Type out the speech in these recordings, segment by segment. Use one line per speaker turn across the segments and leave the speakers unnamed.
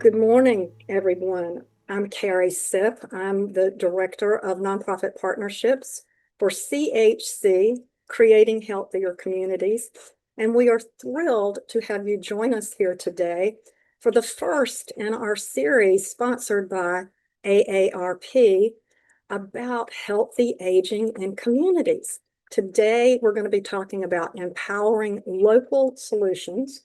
Good morning, everyone. I'm Carrie Sipp. I'm the Director of Nonprofit Partnerships for CHC, Creating Healthier Communities. And we are thrilled to have you join us here today for the first in our series sponsored by AARP about healthy aging in communities. Today, we're going to be talking about empowering local solutions,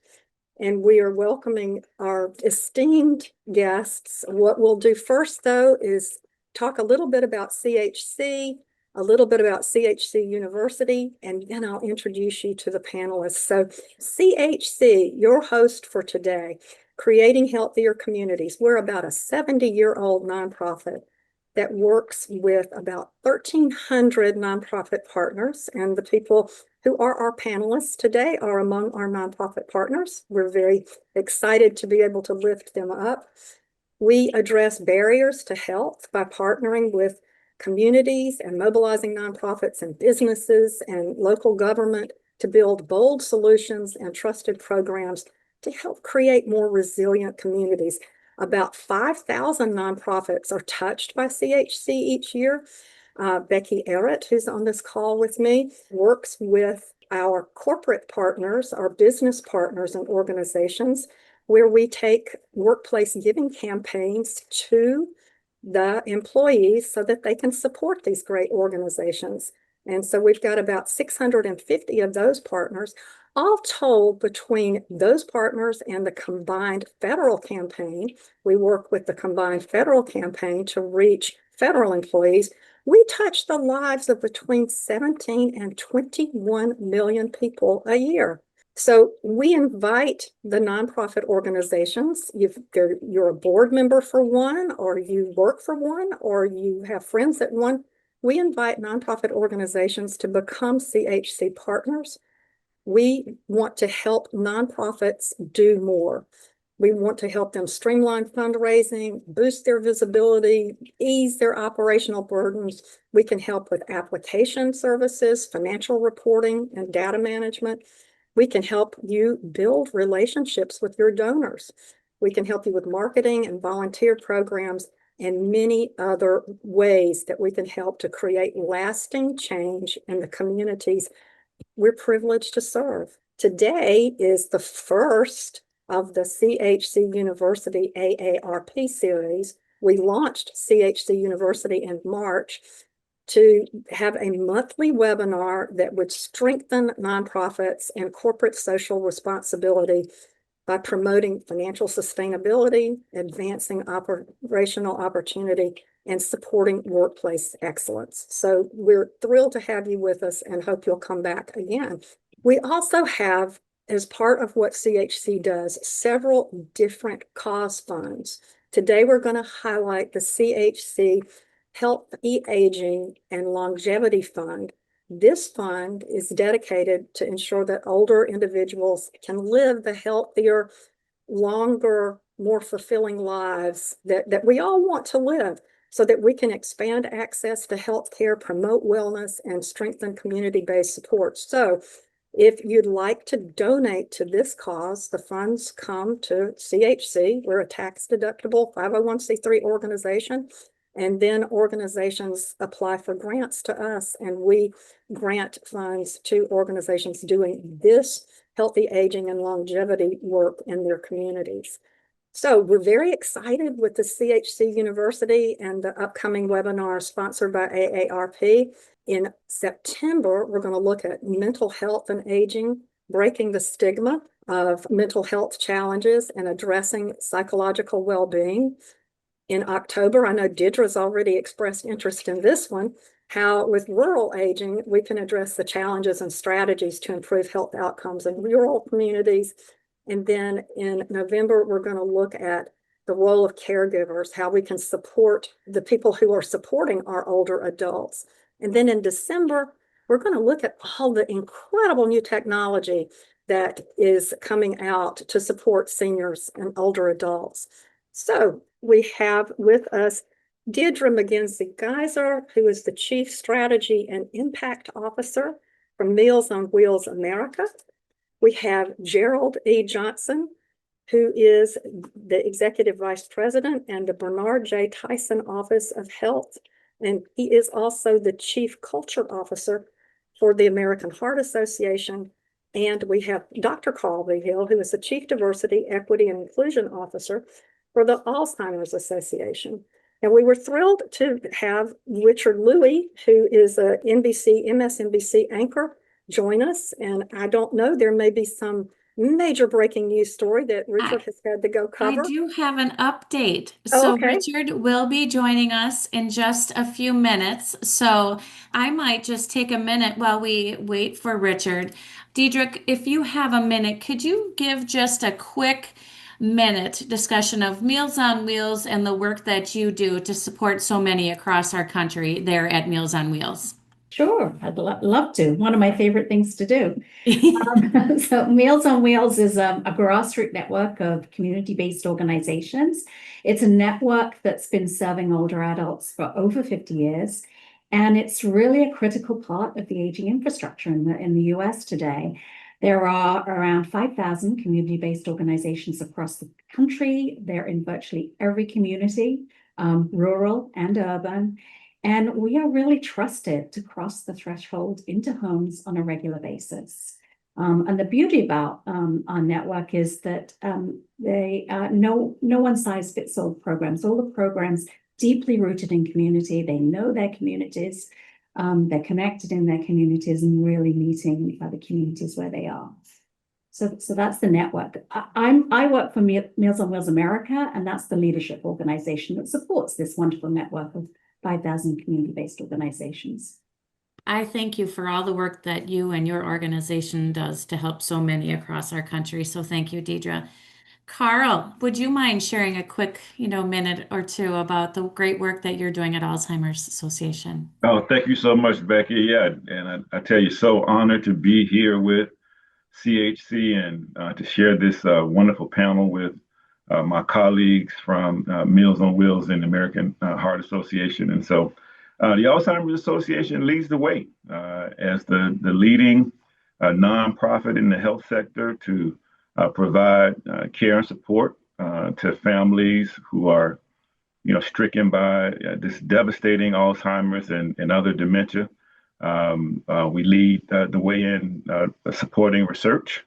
and we are welcoming our esteemed guests. What we'll do first, though, is talk a little bit about CHC, a little bit about CHC University, and then I'll introduce you to the panelists. So CHC, your host for today, Creating Healthier Communities. We're about a 70-year-old nonprofit that works with about 1,300 nonprofit partners, and the people who are our panelists today are among our nonprofit partners. We're very excited to be able to lift them up. We address barriers to health by partnering with communities and mobilizing nonprofits and businesses and local government to build bold solutions and trusted programs to help create more resilient communities. About 5,000 nonprofits are touched by CHC each year. Becky Errett, who's on this call with me, works with our corporate partners, our business partners and organizations, where we take workplace giving campaigns to the employees so that they can support these great organizations. And so we've got about 650 of those partners. All told, between those partners and the combined federal campaign, we work with the combined federal campaign to reach federal employees. We touch the lives of between 17 and 21 million people a year. So we invite the nonprofit organizations, you're a board member for one, or you work for one, or you have friends at one. We invite nonprofit organizations to become CHC partners. We want to help nonprofits do more. We want to help them streamline fundraising, boost their visibility, ease their operational burdens. We can help with application services, financial reporting, and data management. We can help you build relationships with your donors. We can help you with marketing and volunteer programs and many other ways that we can help to create lasting change in the communities we're privileged to serve. Today is the first of the CHC University AARP series. We launched CHC University in March to have a monthly webinar that would strengthen nonprofits and corporate social responsibility by promoting financial sustainability, advancing operational opportunity, and supporting workplace excellence. So we're thrilled to have you with us and hope you'll come back again. We also have, as part of what CHC does, several different cause funds. Today, we're going to highlight the CHC Healthy Aging and Longevity Fund. This fund is dedicated to ensure that older individuals can live the healthier, longer, more fulfilling lives that we all want to live, so that we can expand access to health care, promote wellness, and strengthen community-based support. So if you'd like to donate to this cause, the funds come to CHC. We're a tax-deductible 501c3 organization. And then organizations apply for grants to us, and we grant funds to organizations doing this healthy aging and longevity work in their communities. So we're very excited with the CHC University and the upcoming webinar sponsored by AARP. In September, we're going to look at mental health and aging, breaking the stigma of mental health challenges and addressing psychological well-being. In October, I know Deidre's already expressed interest in this one, how with rural aging, we can address the challenges and strategies to improve health outcomes in rural communities. And then in November, we're going to look at the role of caregivers, how we can support the people who are supporting our older adults. And then in December, we're going to look at all the incredible new technology that is coming out to support seniors and older adults. So we have with us Deidre McGinsey Geyser, who is the Chief Strategy and Impact Officer from Meals on Wheels America. We have Gerald E. Johnson, who is the Executive Vice President and the Bernard J. Tyson Office of Health. And he is also the Chief Culture Officer for the American Heart Association. And we have Dr. Carl Vigil, who is the Chief Diversity, Equity, and Inclusion Officer for the Alzheimer's Association. And we were thrilled to have Richard Louie, who is a MSNBC anchor, join us. And I don't know, there may be some major breaking news story that Richard has had to go cover.
I do have an update.
Oh,
So
okay.
Richard will be joining us in just a few minutes. So I might just take a minute while we wait for Richard. Diedrich, if you have a minute, could you give just a quick minute discussion of Meals on Wheels and the work that you do to support so many across our country there at Meals on Wheels?
Sure, I'd love to. One of my favorite things to do. So Meals on Wheels is a grassroots network of community-based organizations. It's a network that's been serving older adults for over 50 years, and it's really a critical part of the aging infrastructure in the US today. There are around 5,000 community-based organizations across the country. They're in virtually every community, rural and urban. And we are really trusted to cross the threshold into homes on a regular basis. And the beauty about our network is that no one-size-fits-all programs. All the programs deeply rooted in community. They know their communities. They're connected in their communities and really meeting the communities where they are. So that's the network. I work for Meals on Wheels America, and that's the leadership organization that supports this wonderful network of 5,000 community-based organizations.
I thank you for all the work that you and your organization does to help so many across our country. So thank you, Deidre. Carl, would you mind sharing a quick, minute or two about the great work that you're doing at Alzheimer's Association?
Oh, thank you so much, Becky. Yeah, and I tell you, so honored to be here with CHC and to share this wonderful panel with my colleagues from Meals on Wheels and the American Heart Association. And so the Alzheimer's Association leads the way as the leading nonprofit in the health sector to provide care and support to families who are, stricken by this devastating Alzheimer's and other dementia. We lead the way in supporting research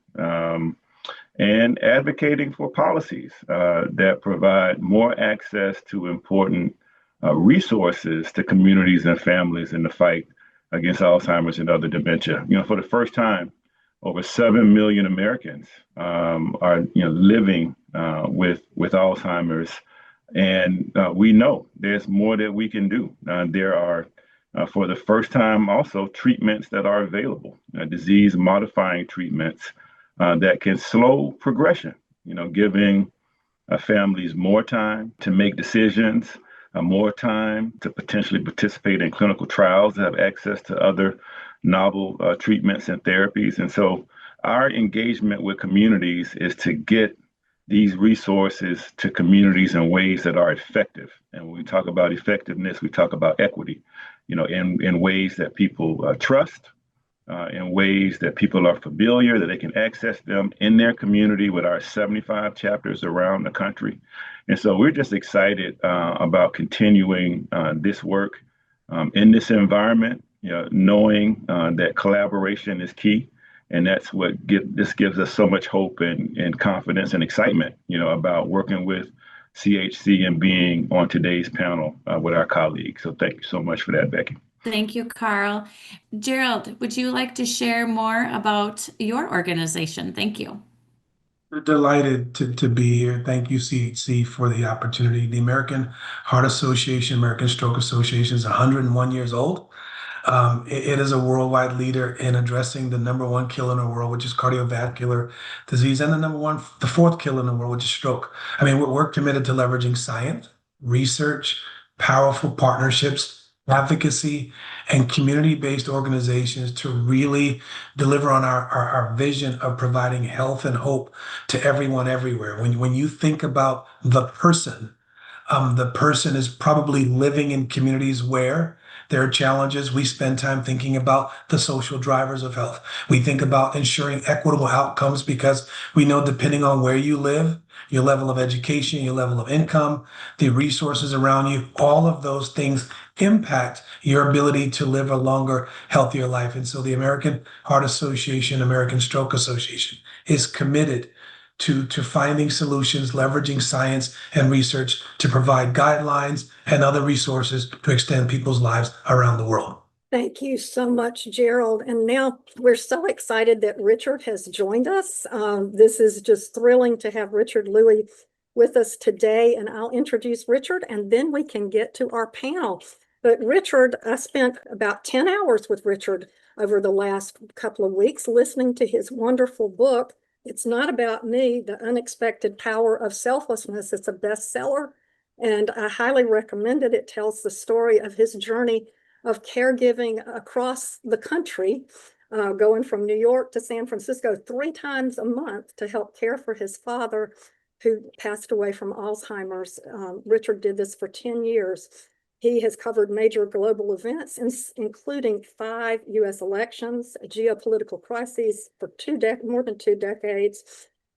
and advocating for policies that provide more access to important resources to communities and families in the fight against Alzheimer's and other dementia. For the first time, over 7 million Americans are living with Alzheimer's, and we know there's more that we can do. There are, for the first time, also treatments that are available, disease-modifying treatments that can slow progression, giving families more time to make decisions, more time to potentially participate in clinical trials, have access to other novel treatments and therapies. And so our engagement with communities is to get these resources to communities in ways that are effective. And when we talk about effectiveness, we talk about equity, in ways that people trust, in ways that people are familiar, that they can access them in their community with our 75 chapters around the country. And so we're just excited about continuing this work in this environment, knowing that collaboration is key. And that's what this gives us so much hope and confidence and excitement, about working with CHC and being on today's panel with our colleagues. So thank you so much for that, Becky.
Thank you, Carl. Gerald, would you like to share more about your organization? Thank you.
We're delighted to be here. Thank you, CHC, for the opportunity. The American Heart Association, American Stroke Association is 101 years old. It is a worldwide leader in addressing the number one killer in the world, which is cardiovascular disease, and the fourth killer in the world, which is stroke. I mean, we're committed to leveraging science, research, powerful partnerships, advocacy, and community-based organizations to really deliver on our vision of providing health and hope to everyone everywhere. When you think about the person is probably living in communities where there are challenges. We spend time thinking about the social drivers of health. We think about ensuring equitable outcomes because we know depending on where you live, your level of education, your level of income, the resources around you, all of those things impact your ability to live a longer, healthier life. And so the American Heart Association, American Stroke Association is committed to finding solutions, leveraging science and research to provide guidelines and other resources to extend people's lives around the world.
Thank you so much, Gerald. And now we're so excited that Richard has joined us. This is just thrilling to have Richard Louie with us today. And I'll introduce Richard and then we can get to our panel. But Richard, I spent about 10 hours with Richard over the last couple of weeks listening to his wonderful book. It's Not About Me, The Unexpected Power of Selflessness. It's a bestseller, and I highly recommend it. It tells the story of his journey of caregiving across the country, going from New York to San Francisco 3 times a month to help care for his father, who passed away from Alzheimer's. Richard did this for 10 years. He has covered major global events, including 5 U.S. elections, geopolitical crises for more than 2 decades.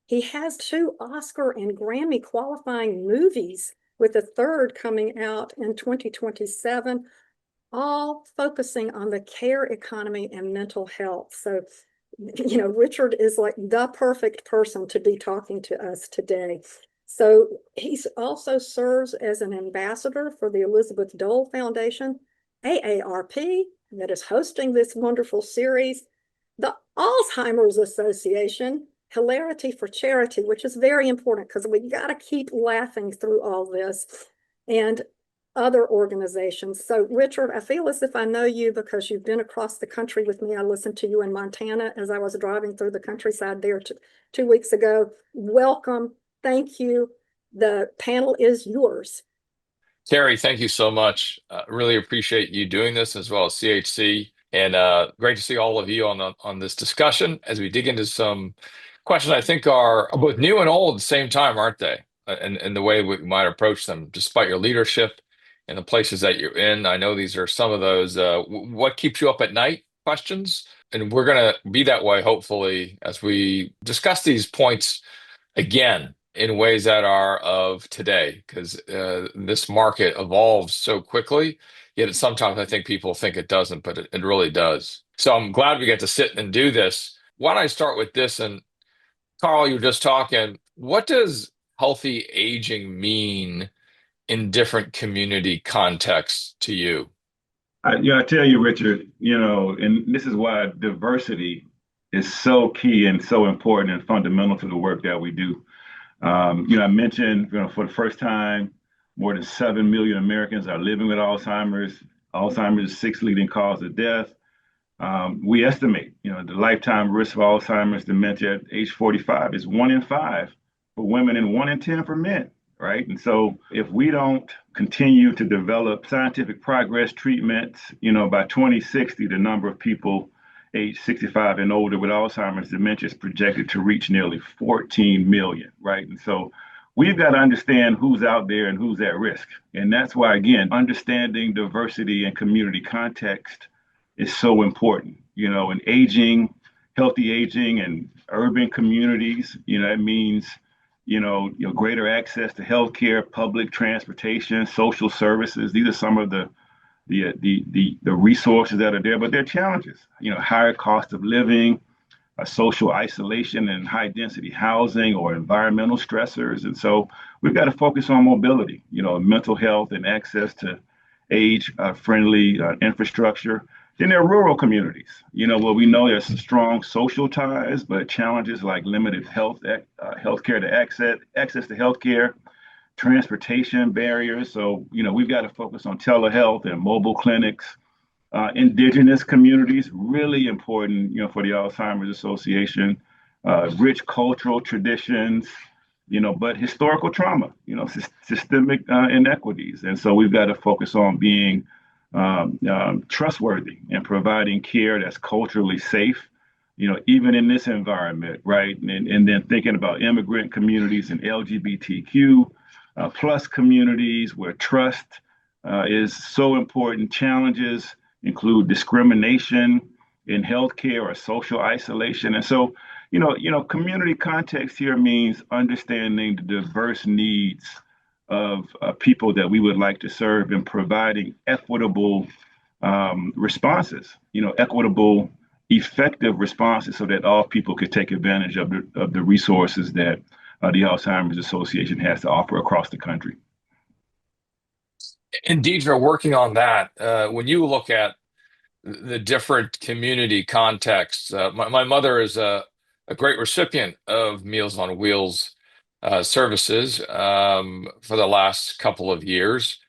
He has 2 Oscar and Grammy qualifying movies, with a 3rd coming out in 2027, all focusing on the care economy and mental health. So, you know, Richard is like the perfect person to be talking to us today. So he also serves as an ambassador for the Elizabeth Dole Foundation, AARP, that is hosting this wonderful series, the Alzheimer's Association, Hilarity for Charity, which is very important because we got to keep laughing through all this, and other organizations. So Richard, I feel as if I know you because you've been across the country with me. I listened to you in Montana as I was driving through the countryside there 2 weeks ago. Welcome. Thank you. The panel is yours.
Carrie, thank you so much. Really appreciate you doing this, as well as CHC, and great to see all of you on this discussion as we dig into some questions I think are both new and old at the same time, aren't they? And the way we might approach them, despite your leadership and the places that you're in. I know these are some of those what keeps you up at night questions, and we're going to be that way, hopefully, as we discuss these points again in ways that are of today, because this market evolves so quickly, yet sometimes I think people think it doesn't, but it really does. So I'm glad we get to sit and do this. Why don't I start with this? And Carl, you were just talking, what does healthy aging mean in different community contexts to you?
I tell you, Richard, and this is why diversity is so key and so important and fundamental to the work that we do. I mentioned, for the first time, more than 7 million Americans are living with Alzheimer's. Alzheimer's is the 6th leading cause of death. We estimate, the lifetime risk of Alzheimer's dementia at age 45 is 1 in 5 for women and 1 in 10 for men, right? And so if we don't continue to develop scientific progress treatments, by 2060, the number of people age 65 and older with Alzheimer's dementia is projected to reach nearly 14 million, right? And so we've got to understand who's out there and who's at risk. And that's why, again, understanding diversity and community context is so important. In aging, healthy aging and urban communities, it means, greater access to healthcare, public transportation, social services. These are some of the resources that are there, but there are challenges, higher cost of living, social isolation and high density housing or environmental stressors. And so we've got to focus on mobility, mental health and access to age friendly infrastructure. Then there are rural communities, where we know there's some strong social ties, but challenges like limited healthcare to access to healthcare, transportation barriers. So, we've got to focus on telehealth and mobile clinics. Indigenous communities, really important, for the Alzheimer's Association, rich cultural traditions, but historical trauma, systemic inequities. And so we've got to focus on being trustworthy and providing care that's culturally safe, even in this environment, right? And then thinking about immigrant communities and LGBTQ plus communities where trust, is so important. Challenges include discrimination in healthcare or social isolation. And so, community context here means understanding the diverse needs of people that we would like to serve and providing equitable responses, equitable, effective responses so that all people could take advantage of the resources that the Alzheimer's Association has to offer across the country.
And Deidre, working on that, when you look at the different community contexts, my mother is a great recipient of Meals on Wheels services for the last couple of years.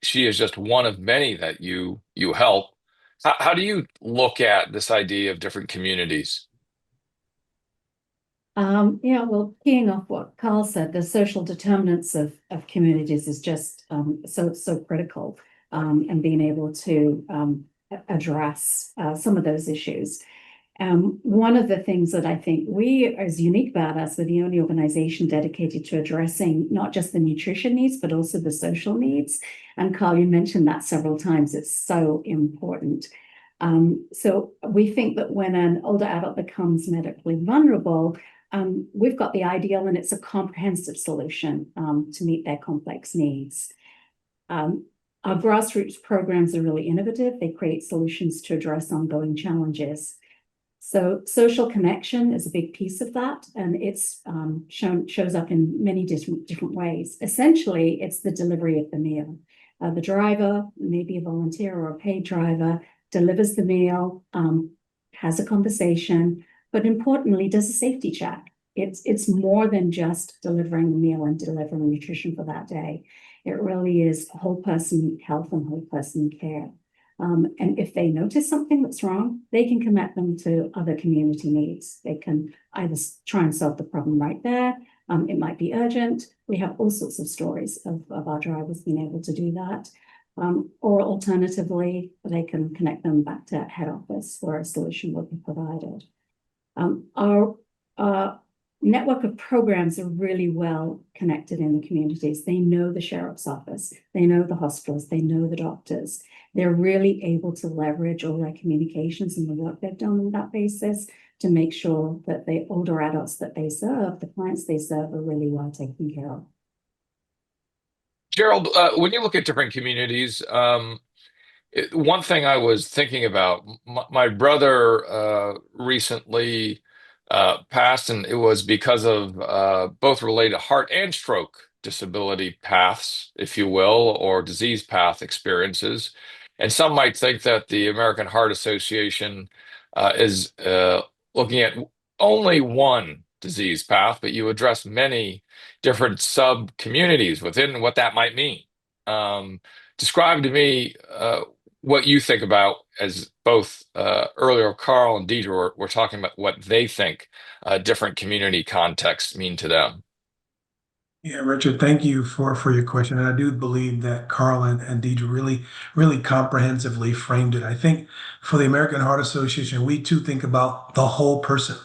She is just one of many that you help. How do you look at this idea of different communities?
Yeah, well, keying off what Carl said, the social determinants of communities is just so critical, and being able to address some of those issues. One of the things that I think is unique about us, we're the only organization dedicated to addressing not just the nutrition needs, but also the social needs. And Carl, you mentioned that several times. It's so important. So we think that when an older adult becomes medically vulnerable, we've got the ideal, and it's a comprehensive solution to meet their complex needs. Our grassroots programs are really innovative. They create solutions to address ongoing challenges. So social connection is a big piece of that, and it's shows up in many different ways. Essentially, it's the delivery of the meal. The driver, maybe a volunteer or a paid driver, delivers the meal, has a conversation, but importantly, does a safety check. It's more than just delivering the meal and delivering nutrition for that day. It really is whole person health and whole person care. And if they notice something that's wrong, they can connect them to other community needs. They can either try and solve the problem right there. It might be urgent. We have all sorts of stories of our drivers being able to do that. Or alternatively, they can connect them back to head office where a solution will be provided. Our network of programs are really well connected in the communities. They know the sheriff's office, they know the hospitals, they know the doctors. They're really able to leverage all their communications and the work they've done on that basis to make sure that the older adults that they serve, the clients they serve, are really well taken care of.
Gerald, when you look at different communities, one thing I was thinking about, my brother recently passed, and it was because of both related heart and stroke disability paths, if you will, or disease path experiences. And some might think that the American Heart Association is looking at only one disease path, but you address many different sub-communities within what that might mean. Describe to me what you think about, as both earlier Carl and Deidre were talking about what they think different community contexts mean to them.
Yeah, Richard, thank you for your question. And I do believe that Carl and Deidre really comprehensively framed it. I think for the American Heart Association, we too think about the whole person.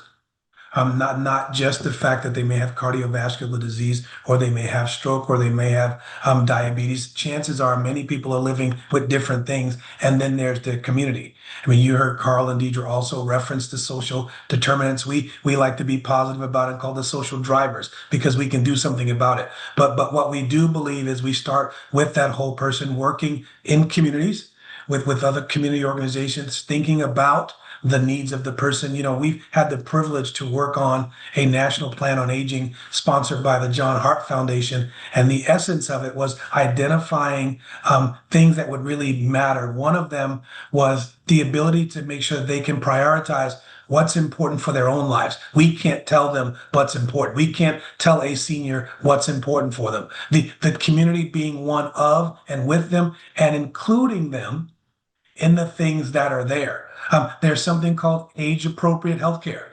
Not just the fact that they may have cardiovascular disease, or they may have stroke, or they may have diabetes. Chances are many people are living with different things. And then there's the community. I mean, you heard Carl and Deidre also reference the social determinants. We like to be positive about it, called the social drivers, because we can do something about it. But what we do believe is we start with that whole person, working in communities with other community organizations, thinking about the needs of the person. We've had the privilege to work on a national plan on aging sponsored by the John Hart Foundation. And the essence of it was identifying things that would really matter. One of them was the ability to make sure they can prioritize what's important for their own lives. We can't tell them what's important. We can't tell a senior what's important for them. The community being one of and with them, and including them in the things that are there. There's something called age-appropriate healthcare.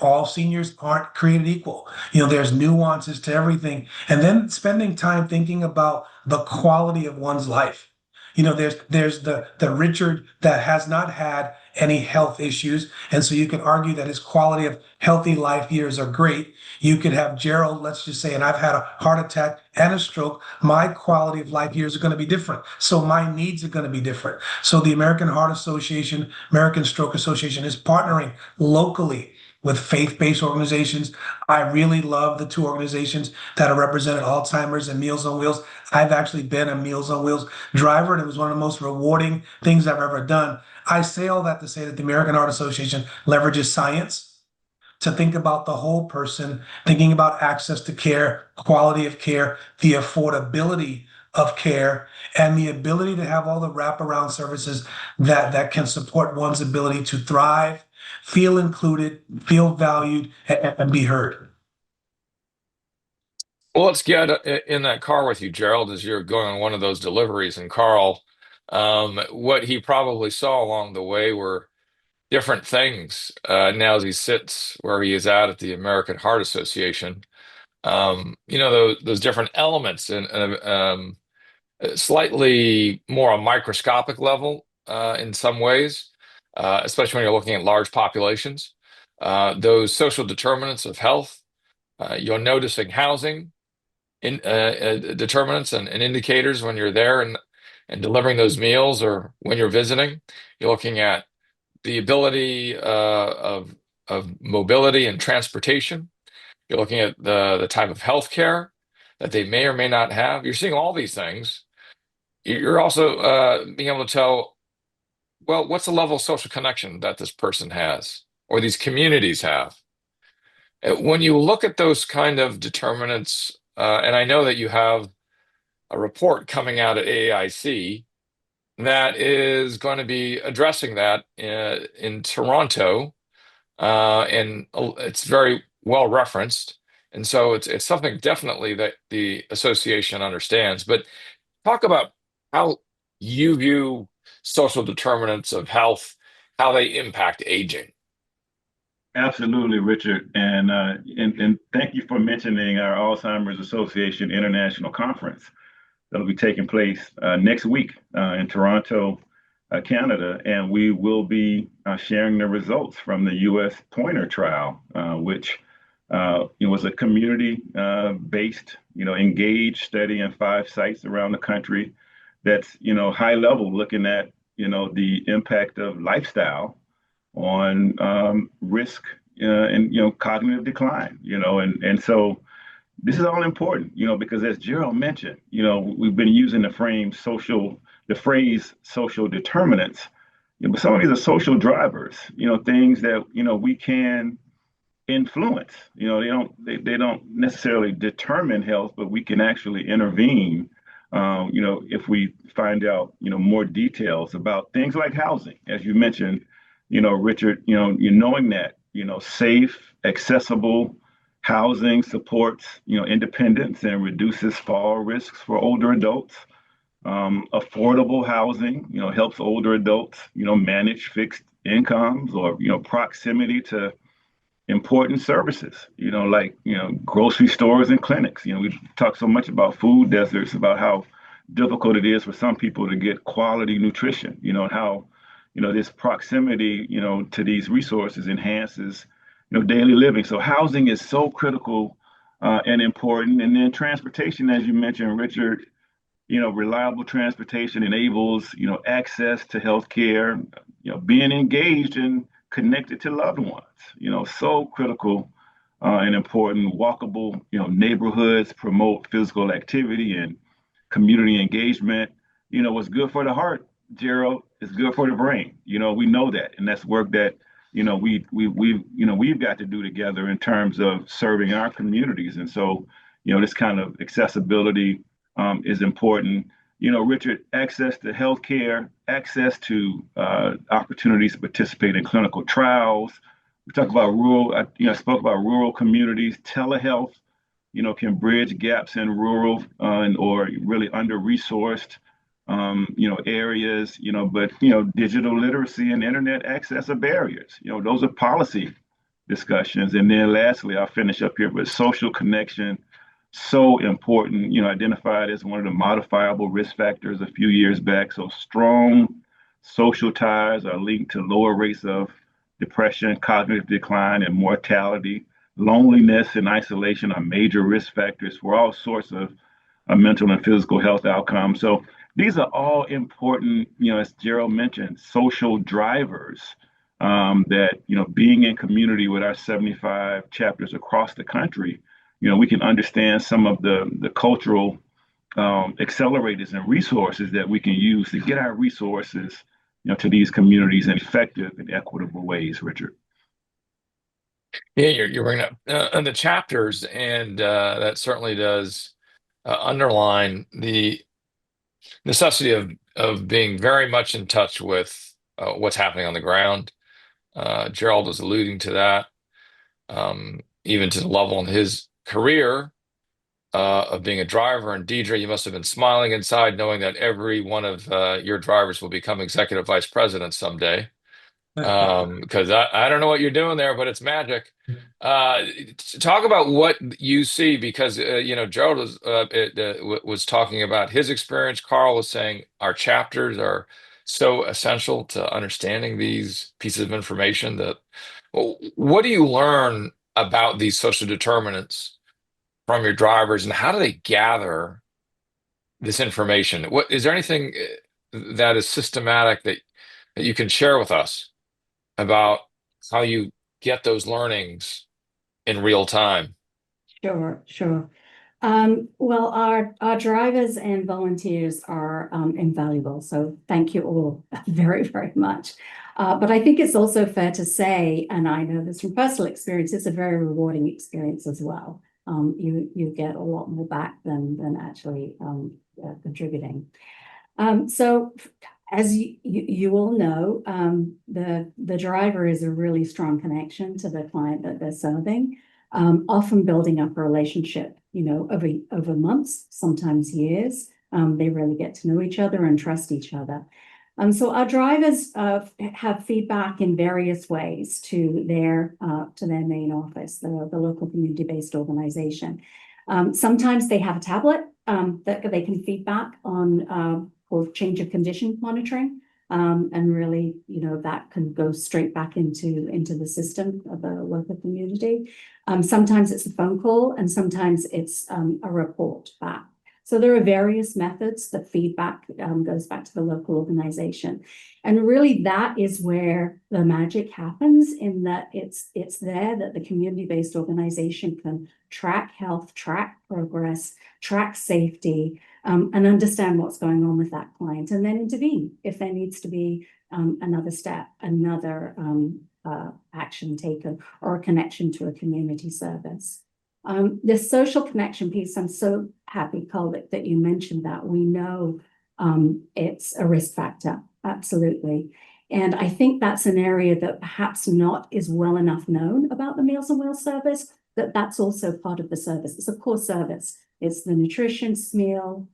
All seniors aren't created equal. There's nuances to everything. And then spending time thinking about the quality of one's life. There's the Richard that has not had any health issues, and so you can argue that his quality of healthy life years are great. You could have Gerald, let's just say, and I've had a heart attack and a stroke. My quality of life years are going to be different, so my needs are going to be different. So the American Heart Association, American Stroke Association is partnering locally with faith-based organizations. I really love the two organizations that are represented, Alzheimer's and Meals on Wheels. I've actually been a Meals on Wheels driver, and it was one of the most rewarding things I've ever done. I say all that to say that the American Heart Association leverages science to think about the whole person, thinking about access to care, quality of care, the affordability of care, and the ability to have all the wraparound services that can support one's ability to thrive, feel included, feel valued, and be heard.
Well, let's get in that car with you, Gerald, as you're going on one of those deliveries. And Carl, what he probably saw along the way were different things. Now, as he sits where he is at the American Heart Association, those different elements and slightly more on microscopic level in some ways, especially when you're looking at large populations. Those social determinants of health, you're noticing housing in determinants and indicators when you're there and delivering those meals, or when you're visiting. You're looking at the ability of mobility and transportation. You're looking at the type of health care that they may or may not have. You're seeing all these things. You're also being able to tell, well, what's the level of social connection that this person has or these communities have. When you look at those kind of determinants, and I know that you have a report coming out at AAIC that is going to be addressing that in Toronto, and it's very well referenced. And so it's something definitely that the association understands. But talk about how you view social determinants of health, how they impact aging.
Absolutely, Richard, and thank you for mentioning our Alzheimer's Association International Conference that'll be taking place next week in Toronto, Canada, and we will be sharing the results from the U.S. Pointer trial, which was a community-based, engaged study in 5 sites around the country. That's high level, looking at the impact of lifestyle on risk and cognitive decline. And so this is all important, because as Gerald mentioned, we've been using the phrase social determinants, but some of these are social drivers, things that we can influence. They don't necessarily determine health, but we can actually intervene. If we find out more details about things like housing, as you mentioned, Richard, knowing that safe, accessible housing supports independence and reduces fall risks for older adults. Affordable housing helps older adults manage fixed incomes, or proximity to important services, like grocery stores and clinics. We talk so much about food deserts, about how difficult it is for some people to get quality nutrition, and how this proximity to these resources enhances daily living. So housing is so critical and important. And then transportation, as you mentioned, Richard, reliable transportation enables access to healthcare, being engaged and connected to loved ones, so critical and important. Walkable neighborhoods promote physical activity and community engagement. What's good for the heart, Gerald, is good for the brain. We know that, and that's work that we've got to do together in terms of serving our communities. And so this kind of accessibility is important. Richard, access to healthcare, access to opportunities to participate in clinical trials. We talk about rural. I spoke about rural communities. Telehealth, can bridge gaps in rural or really under-resourced areas. But digital literacy and internet access are barriers. Those are policy discussions. And then lastly, I'll finish up here with social connection so important, identified as one of the modifiable risk factors a few years back. So strong social ties are linked to lower rates of depression, cognitive decline, and mortality. Loneliness and isolation are major risk factors for all sorts of mental and physical health outcomes. So these are all important, as Gerald mentioned, social drivers that, being in community with our 75 chapters across the country, we can understand some of the cultural accelerators and resources that we can use to get our resources, to these communities in effective and equitable ways, Richard.
Yeah, you're bringing up the chapters, and that certainly does underline the necessity of being very much in touch with what's happening on the ground. Gerald was alluding to that, even to the level in his career of being a driver. And Deidre, you must have been smiling inside knowing that every one of your drivers will become executive vice president someday. Because I don't know what you're doing there, but it's magic. Talk about what you see, because Gerald was talking about his experience. Carl was saying our chapters are so essential to understanding these pieces of information. What do you learn about these social determinants from your drivers, and how do they gather this information? What is there anything that is systematic that you can share with us about how you get those learnings in real time?
Sure, sure. Well, our drivers and volunteers are invaluable. So thank you all very, very much. But I think it's also fair to say, and I know this from personal experience, it's a very rewarding experience as well. You get a lot more back than actually contributing. So as you all know, the driver is a really strong connection to the client that they're serving, often building up a relationship, over months, sometimes years. They really get to know each other and trust each other. So our drivers have feedback in various ways to their main office, the local community-based organization. Sometimes they have a tablet that they can feedback on for change of condition monitoring, and really, that can go straight back into the system of the local community. Sometimes it's a phone call, and sometimes it's a report back. So there are various methods that feedback goes back to the local organization. And really that is where the magic happens, in that it's there that the community-based organization can track health, track progress, track safety, and understand what's going on with that client, and then intervene if there needs to be another step, another action taken, or a connection to a community service. The social connection piece, I'm so happy, Carl, that you mentioned that. We know it's a risk factor, absolutely. And I think that's an area that perhaps not is well enough known about the Meals on Wheels service, that's also part of the service. It's a core service. It's the nutrition meal.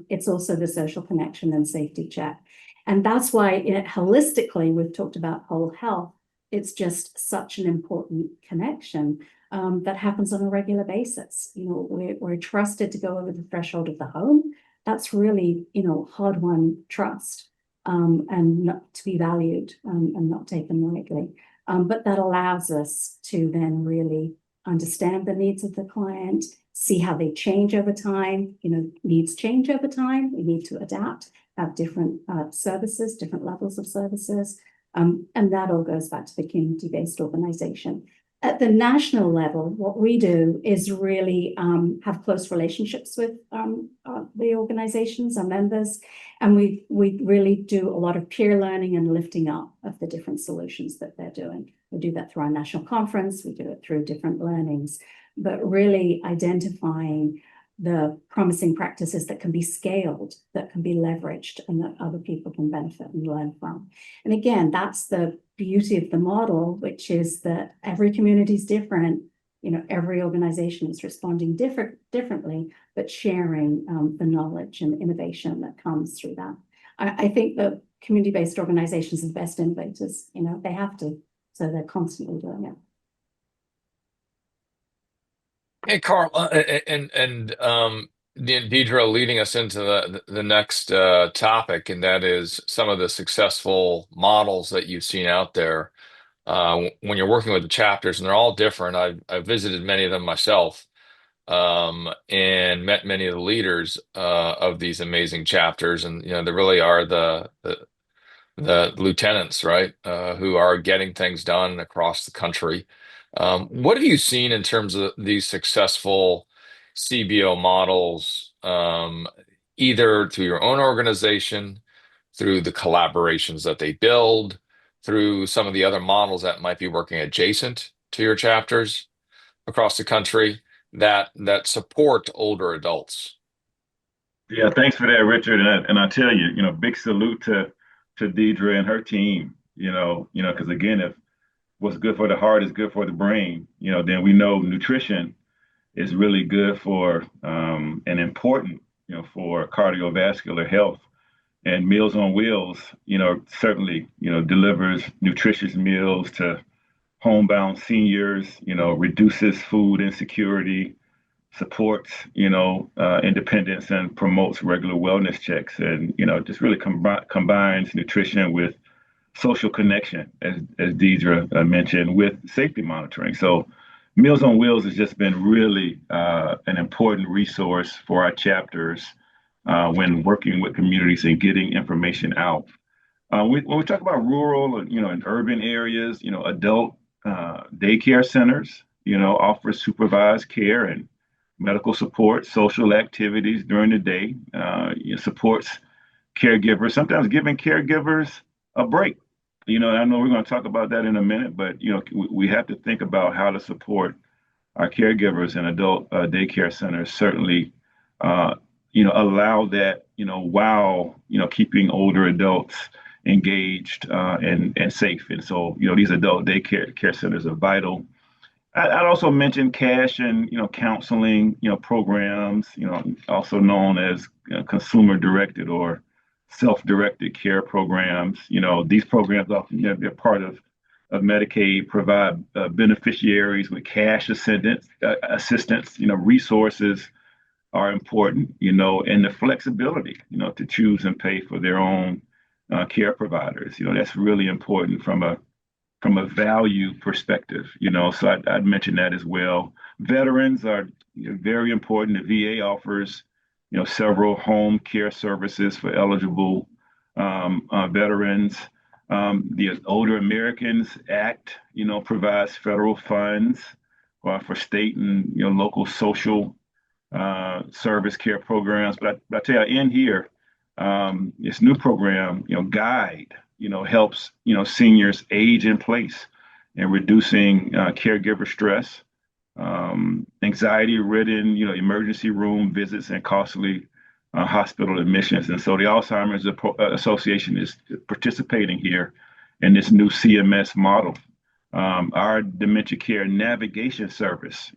It's also the social connection and safety check. And that's why holistically, we've talked about whole health. It's just such an important connection that happens on a regular basis. We're trusted to go over the threshold of the home. That's really, hard-won trust, and not to be valued and not taken lightly. But that allows us to then really understand the needs of the client, see how they change over time. Needs change over time. We need to adapt, have different services, different levels of services. And that all goes back to the community-based organization. At the national level, what we do is really have close relationships with the organizations, our members, and we really do a lot of peer learning and lifting up of the different solutions that they're doing. We do that through our national conference, we do it through different learnings, but really identifying the promising practices that can be scaled, that can be leveraged, and that other people can benefit and learn from. And again, that's the beauty of the model, which is that every community is different. Every organization is responding differently, but sharing the knowledge and innovation that comes through that. I think that community-based organizations are the best innovators. They have to, so they're constantly doing it.
Hey, Carl, Deidre leading us into the next topic, and that is some of the successful models that you've seen out there when you're working with the chapters, and they're all different. I've visited many of them myself, and met many of the leaders of these amazing chapters, and they really are the lieutenants, right, who are getting things done across the country. What have you seen in terms of these successful CBO models, either through your own organization, through the collaborations that they build, through some of the other models that might be working adjacent to your chapters across the country that support older adults?
Yeah, thanks for that, Richard. And I tell you, big salute to Deidre and her team. Because again, if what's good for the heart is good for the brain, then we know nutrition is really good for and important, for cardiovascular health. And Meals on Wheels, certainly, delivers nutritious meals to homebound seniors, reduces food insecurity, supports, independence and promotes regular wellness checks, and just really combines nutrition with social connection, as Deidre mentioned, with safety monitoring. So Meals on Wheels has just been really an important resource for our chapters when working with communities and getting information out. When we talk about rural and urban areas, adult daycare centers, offer supervised care and medical support, social activities during the day, supports caregivers, sometimes giving caregivers a break. I know we're going to talk about that in a minute, but we have to think about how to support our caregivers and adult daycare centers. Certainly, allow that, while keeping older adults engaged and safe. And so, these adult daycare centers are vital. I'd also mention cash and counseling programs, also known as consumer directed or self-directed care programs. These programs often they're part of Medicaid, provide beneficiaries with cash assistance. Resources are important. And the flexibility, to choose and pay for their own care providers. That's really important from a value perspective. So I'd mention that as well. Veterans are very important. The VA offers several home care services for eligible veterans. The Older Americans Act provides federal funds for state and local social service care programs. But I tell you, in here, this new program, Guide, helps seniors age in place and reducing caregiver stress, anxiety-ridden emergency room visits and costly hospital admissions. And so the Alzheimer's Association is participating here in this new CMS model. Our dementia care navigation service,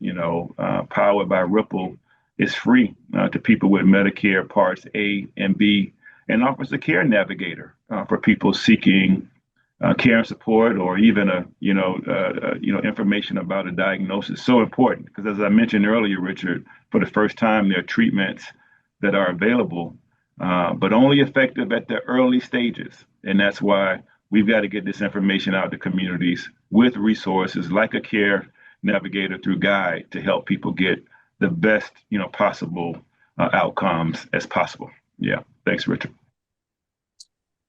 powered by Ripple, is free to people with Medicare Parts A and B, and offers a care navigator for people seeking care and support, or even information about a diagnosis. So important because, as I mentioned earlier, Richard, for the first time, there are treatments that are available, but only effective at the early stages, and that's why we've got to get this information out to communities with resources like a care navigator through Guide to help people get the best possible outcomes as possible. Yeah, thanks, Richard.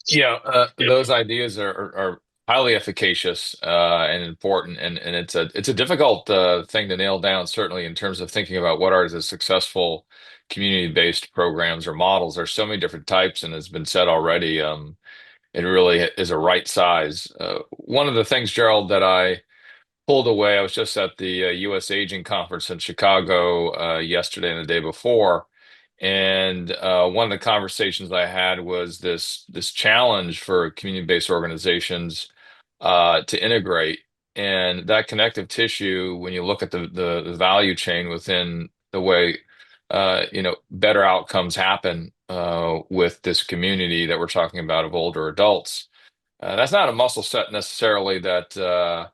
Yeah, those ideas are highly efficacious and important, and it's a difficult thing to nail down, certainly in terms of thinking about what are the successful community-based programs or models. There's so many different types, and it's been said already. It really is a right size. One of the things, Gerald, that I pulled away, I was just at the U.S. Aging Conference in Chicago yesterday and the day before. And one of the conversations I had was this challenge for community-based organizations to integrate, and that connective tissue. When you look at the value chain within the way better outcomes happen with this community that we're talking about of older adults, that's not a muscle set necessarily that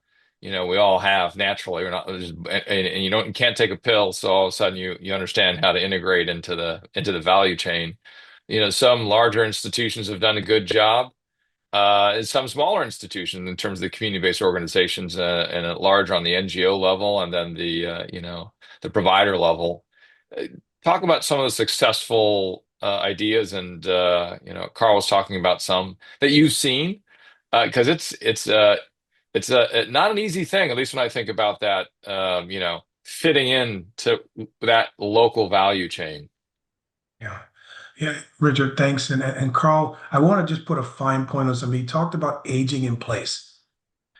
we all have naturally. We're not just, and you can't take a pill, so all of a sudden you understand how to integrate into the value chain. Some larger institutions have done a good job. Some smaller institutions in terms of the community-based organizations, and at large on the NGO level, and then the provider level. Talk about some of the successful ideas, and Carl was talking about some that you've seen, because it's not an easy thing, at least when I think about that, fitting in to that local value chain.
Yeah. Yeah, Richard, thanks. And Carl, I want to just put a fine point on something. You talked about aging in place.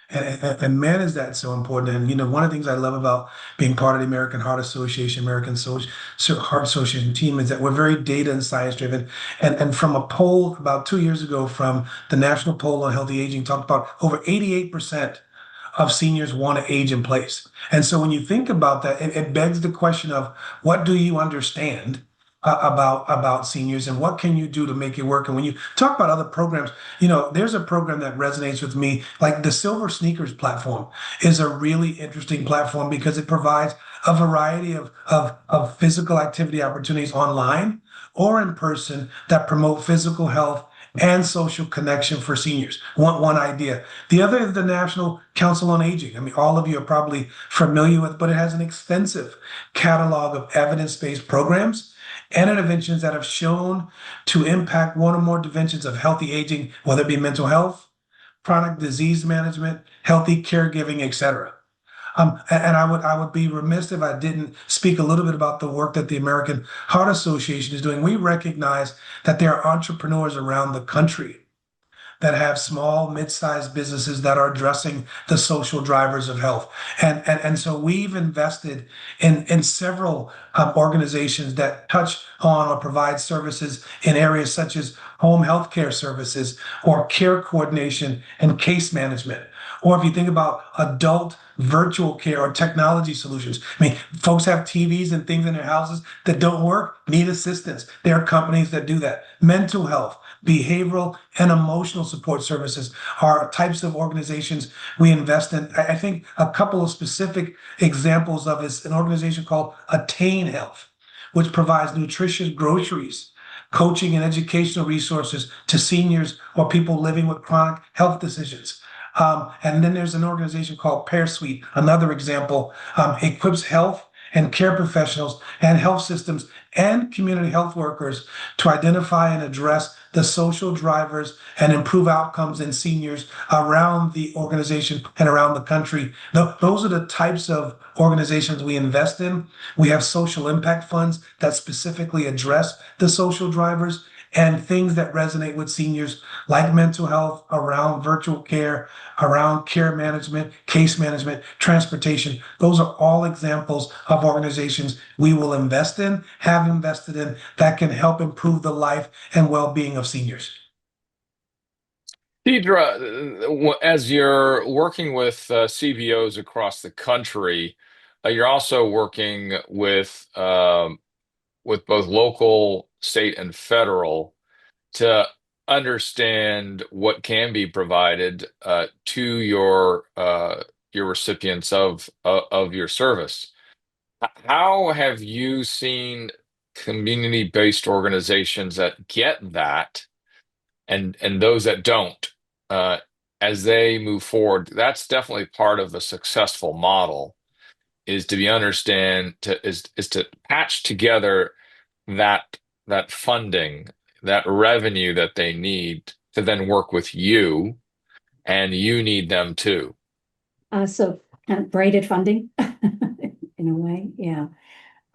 And man, is that so important. And, one of the things I love about being part of the American Heart Association, Heart Association team is that we're very data and science driven. And from a poll about 2 years ago from the National Poll on Healthy Aging, talked about over 88% of seniors want to age in place. And so when you think about that, it begs the question of what do you understand about seniors, and what can you do to make it work? And when you talk about other programs, there's a program that resonates with me, like the Silver Sneakers platform is a really interesting platform because it provides a variety of physical activity opportunities online or in person that promote physical health and social connection for seniors. One idea. The other is the National Council on Aging. I mean, all of you are probably familiar with, but it has an extensive catalog of evidence-based programs and interventions that have shown to impact one or more dimensions of healthy aging, whether it be mental health, chronic disease management, healthy caregiving, etc. And I would be remiss if I didn't speak a little bit about the work that the American Heart Association is doing. We recognize that there are entrepreneurs around the country that have small, mid-sized businesses that are addressing the social drivers of health. And so we've invested in several organizations that touch on or provide services in areas such as home health care services or care coordination and case management. Or if you think about adult virtual care or technology solutions. I mean, folks have TVs and things in their houses that don't work, need assistance. There are companies that do that. Mental health, behavioral and emotional support services are types of organizations we invest in. I think a couple of specific examples of this, an organization called Attain Health, which provides nutritious groceries, coaching and educational resources to seniors or people living with chronic health decisions. And then there's an organization called Pear Suite, another example, equips health and care professionals and health systems and community health workers to identify and address the social drivers and improve outcomes in seniors around the organization and around the country. Those are the types of organizations we invest in. We have social impact funds that specifically address the social drivers and things that resonate with seniors, like mental health, around virtual care, around care management, case management, transportation. Those are all examples of organizations we will invest in, have invested in, that can help improve the life and well-being of seniors.
Deidre, as you're working with CBOs across the country, you're also working with both local, state, and federal to understand what can be provided to your recipients of your service. How have you seen community-based organizations that get that and those that don't as they move forward? That's definitely part of a successful model, is to patch together that funding, that revenue that they need to then work with you, and you need them too.
So kind of braided funding in a way, yeah.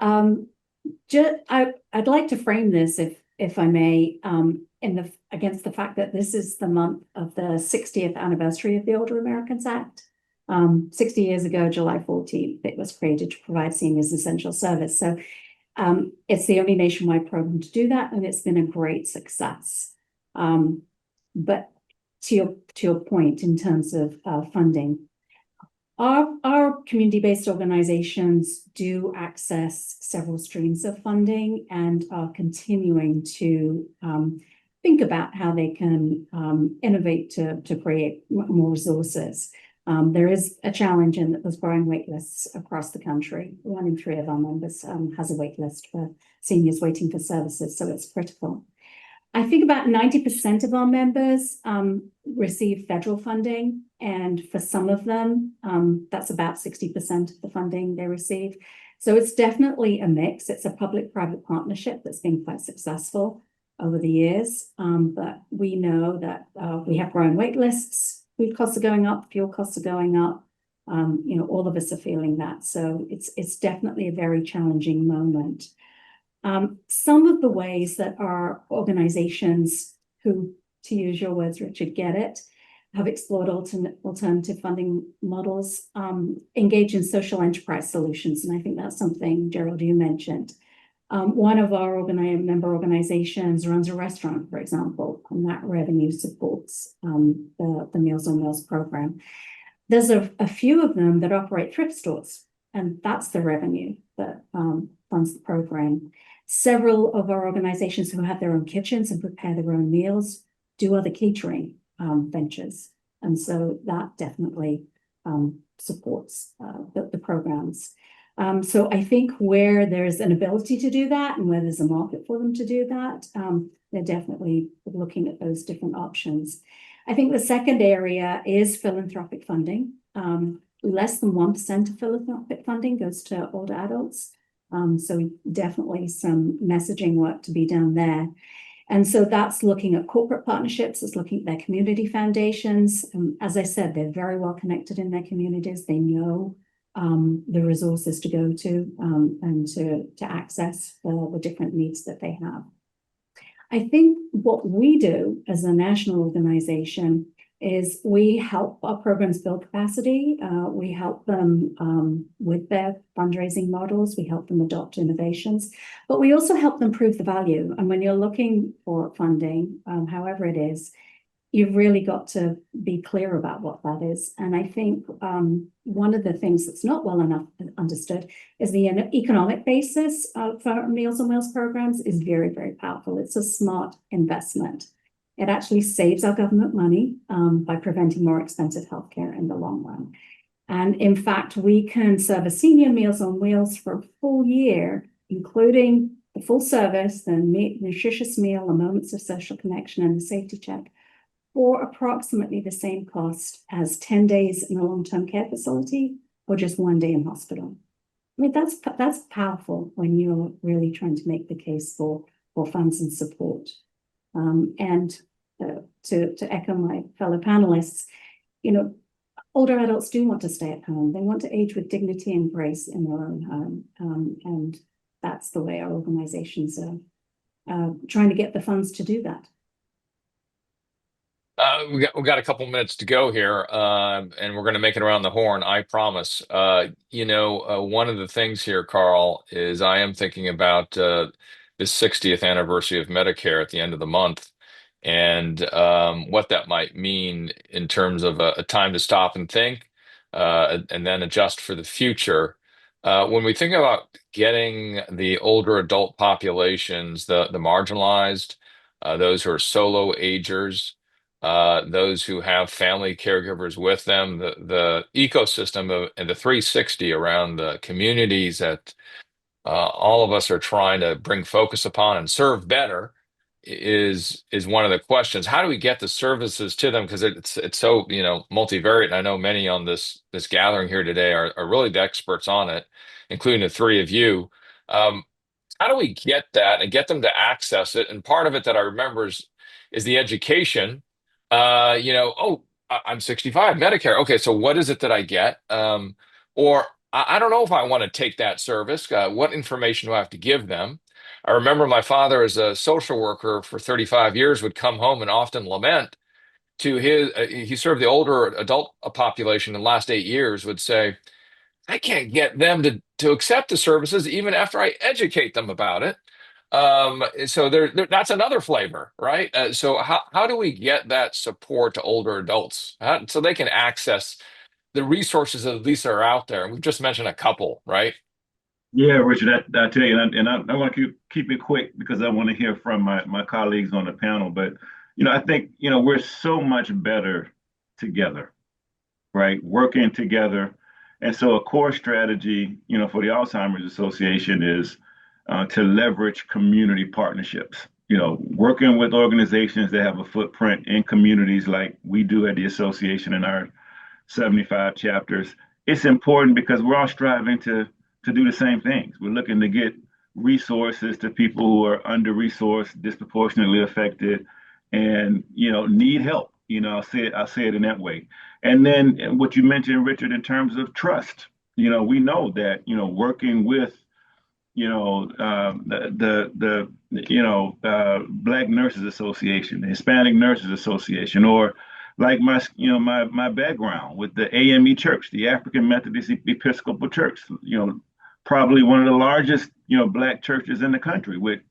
I'd like to frame this, if I may, against the fact that this is the month of the 60th anniversary of the Older Americans Act. 60 years ago, July 14th, it was created to provide seniors essential service. So it's the only nationwide program to do that, and it's been a great success. But to your point in terms of funding, our community-based organizations do access several streams of funding and are continuing to think about how they can innovate to create more resources. There is a challenge in that there's growing wait lists across the country. 1 in 3 of our members has a wait list for seniors waiting for services, so it's critical. I think about 90% of our members receive federal funding, and for some of them, that's about 60% of the funding they receive. So it's definitely a mix. It's a public-private partnership that's been quite successful over the years, but we know that we have growing wait lists. Food costs are going up, fuel costs are going up. All of us are feeling that. So it's definitely a very challenging moment. Some of the ways that our organizations who, to use your words, Richard, get it, have explored alternative funding models, engage in social enterprise solutions. And I think that's something, Gerald, you mentioned. One of our member organizations runs a restaurant, for example, and that revenue supports the Meals on Wheels program. There's a few of them that operate thrift stores, and that's the revenue that funds the program. Several of our organizations who have their own kitchens and prepare their own meals do other catering ventures. And so that definitely supports the programs. So I think where there's an ability to do that and where there's a market for them to do that, they're definitely looking at those different options. I think the second area is philanthropic funding. Less than 1% of philanthropic funding goes to older adults. So definitely some messaging work to be done there. And so that's looking at corporate partnerships, it's looking at their community foundations. As I said, they're very well connected in their communities. They know the resources to go to and to access the different needs that they have. I think what we do as a national organization is we help our programs build capacity. We help them with their fundraising models. We help them adopt innovations, but we also help them prove the value. And when you're looking for funding, however it is, you've really got to be clear about what that is. And I think one of the things that's not well enough understood is the economic basis for Meals on Wheels programs is very, very powerful. It's a smart investment. It actually saves our government money by preventing more expensive healthcare in the long run. And in fact, we can serve a senior Meals on Wheels for a full year, including the full service, the nutritious meal, the moments of social connection, and the safety check, for approximately the same cost as 10 days in a long-term care facility or just 1 day in hospital. I mean, that's powerful when you're really trying to make the case for funds and support. To echo my fellow panelists, older adults do want to stay at home. They want to age with dignity and grace in their own home. And that's the way our organizations are trying to get the funds to do that.
We got a couple minutes to go here, and we're going to make it around the horn, I promise. One of the things here, Carl, is I am thinking about the 60th anniversary of Medicare at the end of the month, and what that might mean in terms of a time to stop and think, and then adjust for the future. When we think about getting the older adult populations, the marginalized, those who are solo agers, those who have family caregivers with them, the ecosystem and the 360 around the communities that all of us are trying to bring focus upon and serve better is one of the questions. How do we get the services to them? Because it's so multivariate. And I know many on this gathering here today are really the experts on it, including the three of you. How do we get that and get them to access it? And part of it that I remember is the education. I'm 65, Medicare. Okay, so what is it that I get? Or I don't know if I want to take that service. What information do I have to give them? I remember my father, as a social worker for 35 years, would come home and often lament to he served the older adult population in the last 8 years, would say, I can't get them to accept the services even after I educate them about it. So that's another flavor, right? So how do we get that support to older adults so they can access the resources that at least are out there? And we've just mentioned a couple, right?
Yeah, Richard, I tell you, and I want to keep it quick because I want to hear from my colleagues on the panel. But I think we're so much better together. right? Working together. And so a core strategy, for the Alzheimer's Association is to leverage community partnerships, working with organizations that have a footprint in communities like we do at the association in our 75 chapters. It's important because we're all striving to do the same things. We're looking to get resources to people who are under-resourced, disproportionately affected, and need help. I'll say it in that way. And then what you mentioned, Richard, in terms of trust, we know that working with the Black Nurses Association, the Hispanic Nurses Association, or like my background with the AME Church, the African Methodist Episcopal Church, probably one of the largest Black churches in the country, with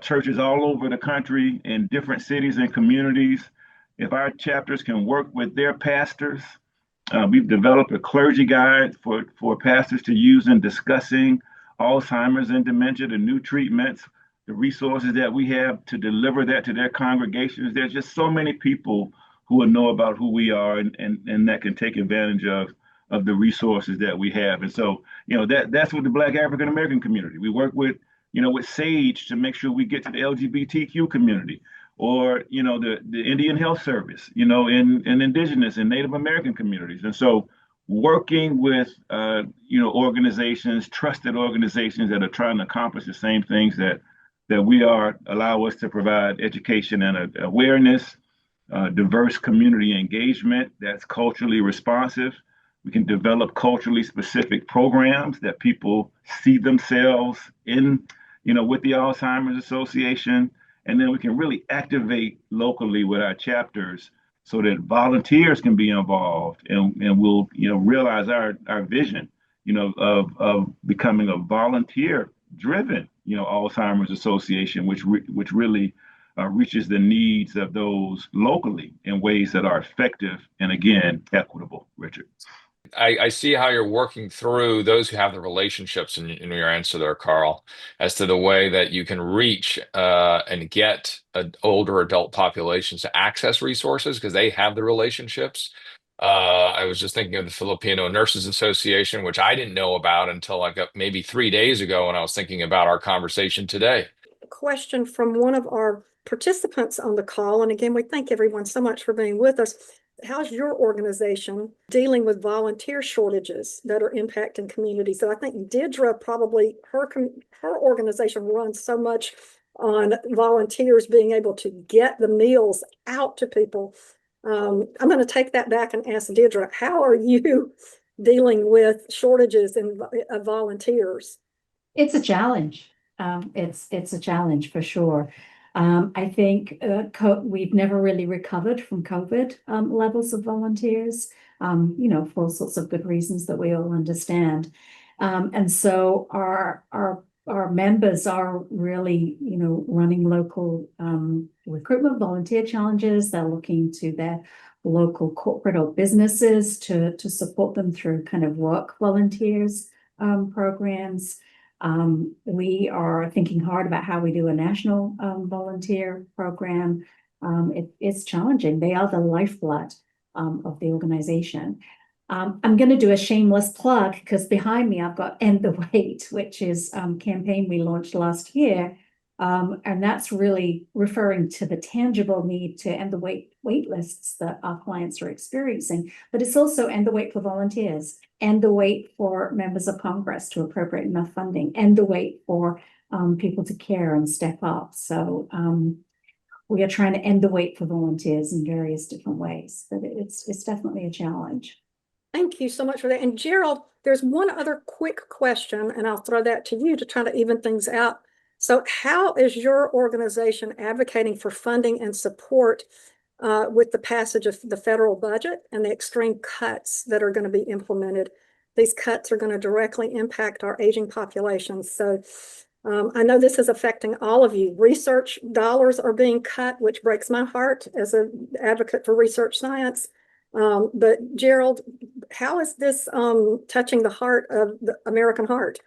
churches all over the country in different cities and communities. If our chapters can work with their pastors, we've developed a clergy guide for pastors to use in discussing Alzheimer's and dementia, the new treatments, the resources that we have to deliver that to their congregations. There's just so many people who will know about who we are and that can take advantage of the resources that we have. And so, that's with the Black African American community. We work with SAGE to make sure we get to the LGBTQ community, or the Indian Health Service, in Indigenous and Native American communities. And so working with organizations, trusted organizations that are trying to accomplish the same things that we are, allow us to provide education and awareness, diverse community engagement that's culturally responsive. We can develop culturally specific programs that people see themselves in, with the Alzheimer's Association. And then we can really activate locally with our chapters so that volunteers can be involved, and we'll realize our vision of becoming a volunteer driven Alzheimer's Association, which really reaches the needs of those locally in ways that are effective and, again, equitable. Richard.
I see how you're working through those who have the relationships in your answer there, Carl, as to the way that you can reach and get older adult populations to access resources because they have the relationships. I was just thinking of the Filipino Nurses Association, which I didn't know about until like maybe 3 days ago when I was thinking about our conversation today.
A question from one of our participants on the call, and again, we thank everyone so much for being with us. How's your organization dealing with volunteer shortages that are impacting communities? So I think Deidre, probably her organization runs so much on volunteers being able to get the meals out to people. I'm going to take that back and ask Deidre, how are you dealing with shortages of volunteers?
It's a challenge. It's a challenge for sure. I think we've never really recovered from COVID levels of volunteers, for all sorts of good reasons that we all understand. And so our members are really, running local recruitment volunteer challenges. They're looking to their local corporate or businesses to support them through kind of work volunteers programs. We are thinking hard about how we do a national volunteer program. It's challenging. They are the lifeblood of the organization. I'm going to do a shameless plug because behind me I've got End the Wait, which is a campaign we launched last year. And that's really referring to the tangible need to end the wait lists that our clients are experiencing. But it's also end the wait for volunteers, end the wait for members of Congress to appropriate enough funding, end the wait for people to care and step up. So we are trying to end the wait for volunteers in various different ways, but it's definitely a challenge.
Thank you so much for that. And Gerald, there's one other quick question, and I'll throw that to you to try to even things out. So how is your organization advocating for funding and support with the passage of the federal budget and the extreme cuts that are going to be implemented? These cuts are going to directly impact our aging population. So I know this is affecting all of you. Research dollars are being cut, which breaks my heart as an advocate for research science. But Gerald, how is this touching the heart of the American heart?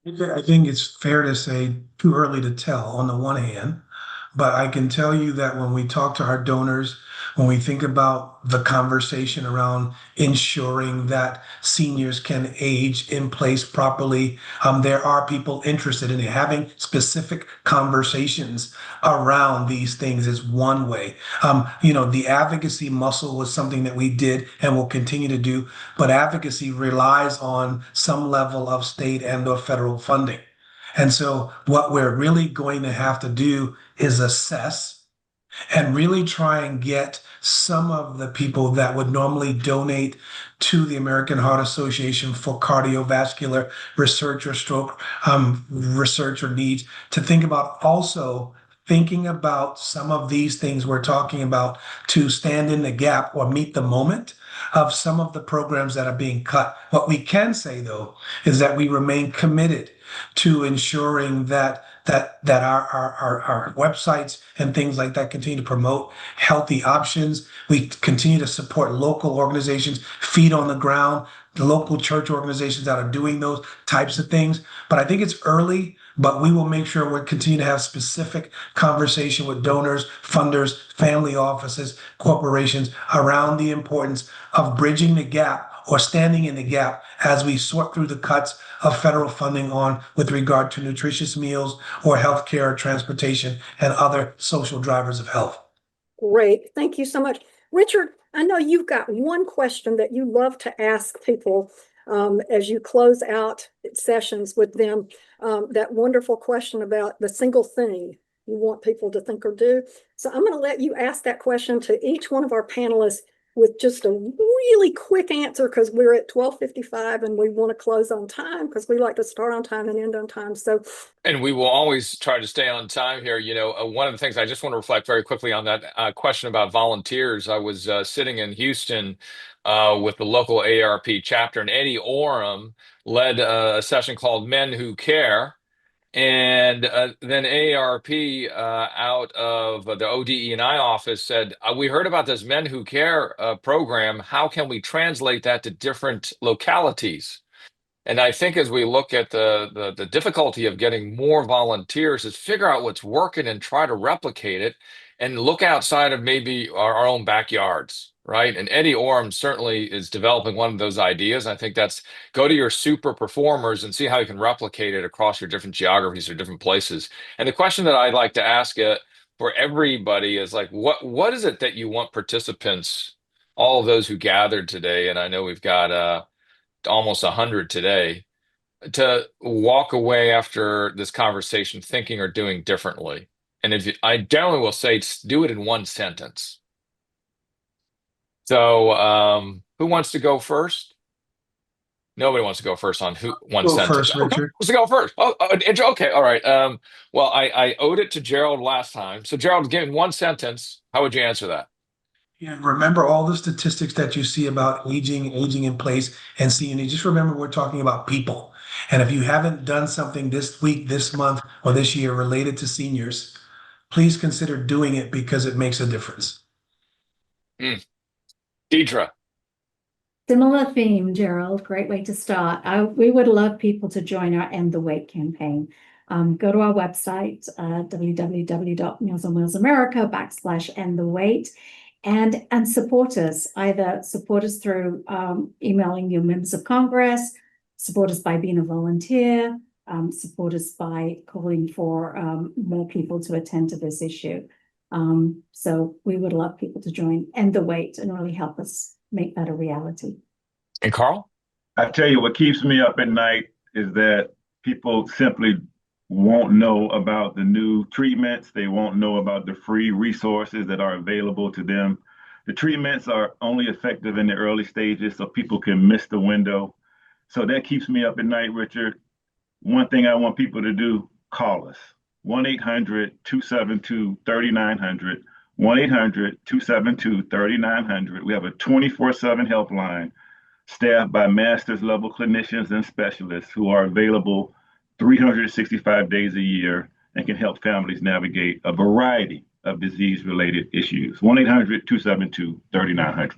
I think it's fair to say too early to tell on the one hand, but I can tell you that when we talk to our donors, when we think about the conversation around ensuring that seniors can age in place properly, there are people interested in it. Having specific conversations around these things is one way. The advocacy muscle was something that we did and will continue to do, but advocacy relies on some level of state and or federal funding. And so what we're really going to have to do is assess and really try and get some of the people that would normally donate to the American Heart Association for cardiovascular research or stroke research or needs to think about also thinking about some of these things we're talking about to stand in the gap or meet the moment of some of the programs that are being cut. What we can say, though, is that we remain committed to ensuring that our websites and things like that continue to promote healthy options. We continue to support local organizations, feet on the ground, the local church organizations that are doing those types of things. But I think it's early, but we will make sure we continue to have specific conversation with donors, funders, family offices, corporations around the importance of bridging the gap or standing in the gap as we sort through the cuts of federal funding on with regard to nutritious meals or healthcare, transportation, and other social drivers of health.
Great. Thank you so much. Richard, I know you've got one question that you love to ask people as you close out sessions with them, that wonderful question about the single thing you want people to think or do. So I'm going to let you ask that question to each one of our panelists with just a really quick answer, because we're at 12:55 and we want to close on time because we like to start on time and end on time. So,
And we will always try to stay on time here. One of the things I just want to reflect very quickly on that question about volunteers. I was sitting in Houston with the local AARP chapter, and Eddie Orem led a session called Men Who Care. And then AARP out of the ODE&I office said, we heard about this Men Who Care program. How can we translate that to different localities? And I think as we look at the difficulty of getting more volunteers is figure out what's working and try to replicate it and look outside of maybe our own backyards, right? And Eddie Orem certainly is developing one of those ideas. I think that's go to your super performers and see how you can replicate it across your different geographies or different places. And the question that I'd like to ask for everybody is like, what is it that you want participants, all of those who gathered today, and I know we've got almost 100 today, to walk away after this conversation thinking or doing differently? And I generally will say, do it in one sentence. So who wants to go first? Nobody wants to go first on one
Go
sentence.
first,
Okay,
Richard.
wants to go first? Okay, all right. Well, I owed it to Gerald last time. So Gerald, give me one sentence. How would you answer that?
Yeah, remember all the statistics that you see about aging in place and seniors. Just remember we're talking about people. And if you haven't done something this week, this month, or this year related to seniors, please consider doing it because it makes a difference.
Deidre.
Similar theme, Gerald. Great way to start. We would love people to join our End the Wait campaign. Go to our website, www.mealsonwheelsamerica.com/End the Wait. And support us. Either support us through emailing your members of Congress, support us by being a volunteer, support us by calling for more people to attend to this issue. So we would love people to join End the Wait and really help us make that a reality.
And Carl?
I tell you, what keeps me up at night is that people simply won't know about the new treatments. They won't know about the free resources that are available to them. The treatments are only effective in the early stages, so people can miss the window. So that keeps me up at night, Richard. One thing I want people to do, call us. 1-800-272-3900. 1-800-272-3900. We have a 24/7 helpline staffed by master's level clinicians and specialists who are available 365 days a year and can help families navigate a variety of disease-related issues. 1-800-272-3900.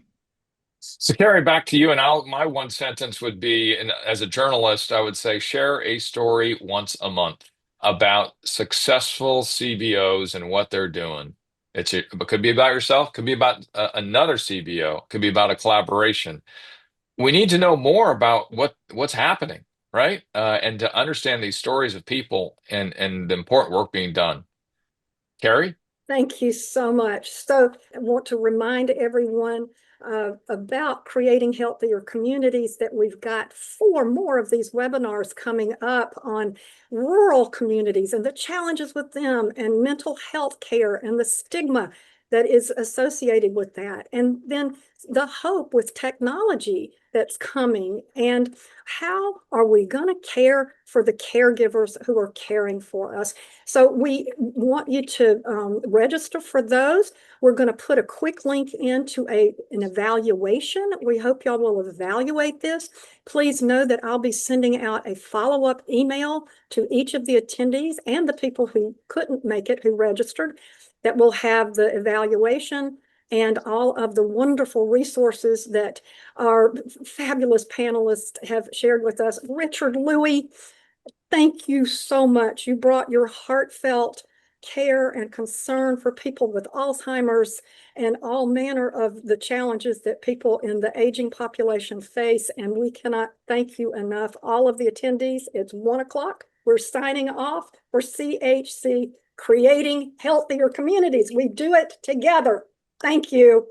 So Carrie, back to you. And my one sentence would be, and as a journalist, I would say share a story once a month about successful CBOs and what they're doing. It could be about yourself, could be about another CBO, could be about a collaboration. We need to know more about what's happening, right? And to understand these stories of people and the important work being done. Carrie?
Thank you so much. So I want to remind everyone about creating healthier communities, that we've got 4 more of these webinars coming up on rural communities and the challenges with them, and mental health care and the stigma that is associated with that. And then the hope with technology that's coming, and how are we going to care for the caregivers who are caring for us. So we want you to register for those. We're going to put a quick link into an evaluation. We hope y'all will evaluate this. Please know that I'll be sending out a follow-up email to each of the attendees and the people who couldn't make it, who registered, that will have the evaluation and all of the wonderful resources that our fabulous panelists have shared with us. Richard Louie, thank you so much. You brought your heartfelt care and concern for people with Alzheimer's and all manner of the challenges that people in the aging population face. And we cannot thank you enough. All of the attendees, it's 1 o'clock. We're signing off for CHC, Creating Healthier Communities. We do it together. Thank you.